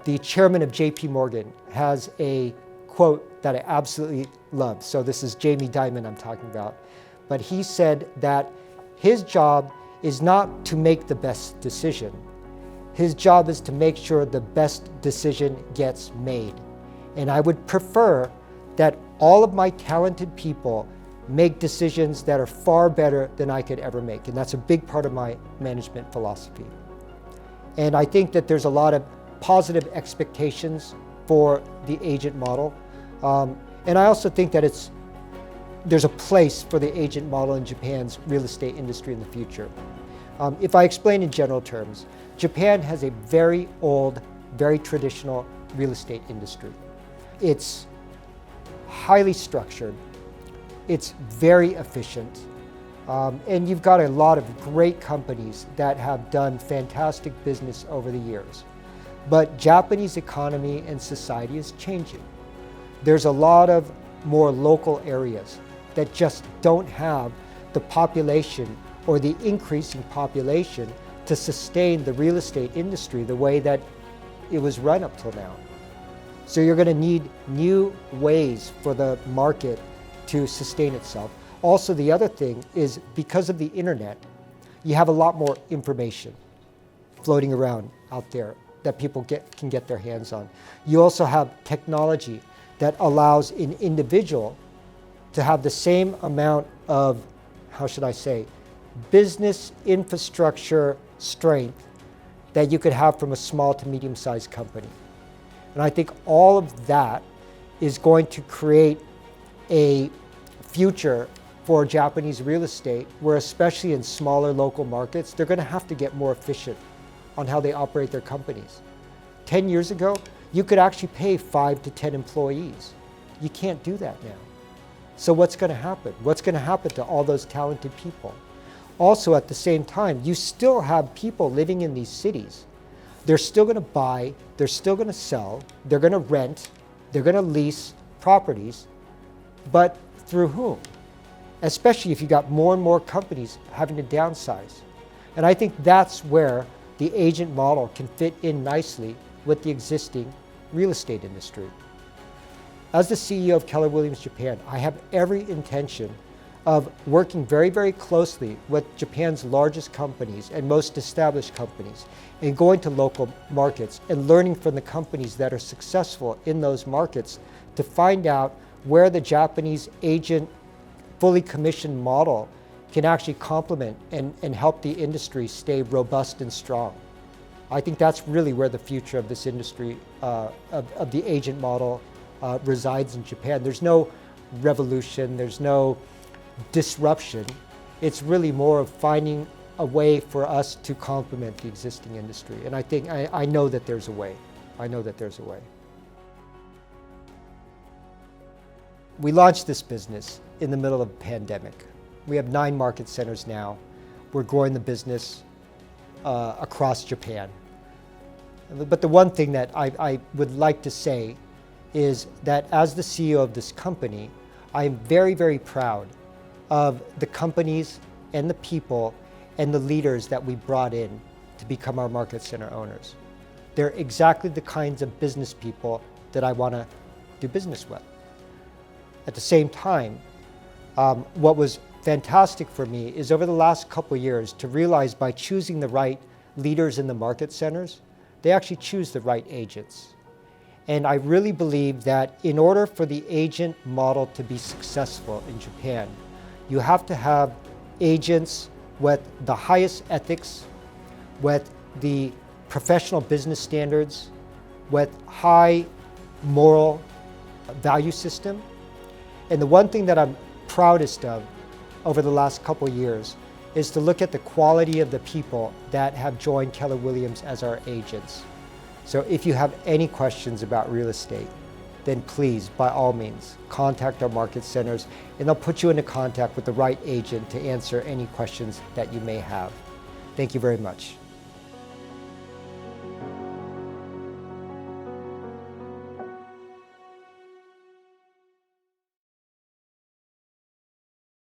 The chairman of JP Morgan has a quote that I absolutely love. So this is Jamie Dimon I'm talking about. But he said that his job is not to make the best decision. His job is to make sure the best decision gets made. And I would prefer that all of my talented people make decisions that are far better than I could ever make. And that's a big part of my management philosophy. And I think that there's a lot of positive expectations for the agent model. And I also think that there's a place for the agent model in Japan's real estate industry in the future. If I explain in general terms, Japan has a very old, very traditional real estate industry. It's highly structured, it's very efficient, and you've got a lot of great companies that have done fantastic business over the years. But Japanese economy and society is changing. There's a lot of more local areas that just don't have the population or the increasing population to sustain the real estate industry the way that it was run up till now. So you're going to need new ways for the market to sustain itself. Also, the other thing is because of the internet, you have a lot more information floating around out there that people can get their hands on. You also have technology that allows an individual to have the same amount of, how should I say, business infrastructure strength that you could have from a small to medium-sized company. And I think all of that is going to create a future for Japanese real estate where, especially in smaller local markets, they're going to have to get more efficient on how they operate their companies. 10 years ago, you could actually pay 5 to 10 employees. You can't do that now. So what's going to happen? What's going to happen to all those talented people? Also, at the same time, you still have people living in these cities. They're still going to buy, they're still going to sell, they're going to rent, they're going to lease properties, but through whom? Especially if you got more and more companies having to downsize. And I think that's where the agent model can fit in nicely with the existing real estate industry. As the CEO of Keller Williams Japan, I have every intention of working very, very closely with Japan's largest companies and most established companies and going to local markets and learning from the companies that are successful in those markets to find out where the Japanese agent fully commissioned model can actually complement and help the industry stay robust and strong. I think that's really where the future of this industry, of the agent model, resides in Japan. There's no revolution, there's no disruption. It's really more of finding a way for us to complement the existing industry. And I know that there's a way. I know that there's a way. We launched this business in the middle of a pandemic. We have 9 market centers now. We're growing the business across Japan. But the one thing that I would like to say is that as the CEO of this company, I am very, very proud of the companies and the people and the leaders that we brought in to become our market center owners. They're exactly the kinds of business people that I want to do business with. At the same time, what was fantastic for me is over the last couple of years to realize by choosing the right leaders in the market centers, they actually choose the right agents. And I really believe that in order for the agent model to be successful in Japan, you have to have agents with the highest ethics, with the professional business standards, with high moral value system. And the one thing that I'm proudest of over the last couple of years is to look at the quality of the people that have joined Keller Williams as our agents. So if you have any questions about real estate, then please, by all means, contact our market centers and they'll put you into contact with the right agent to answer any questions that you may have. Thank you very much.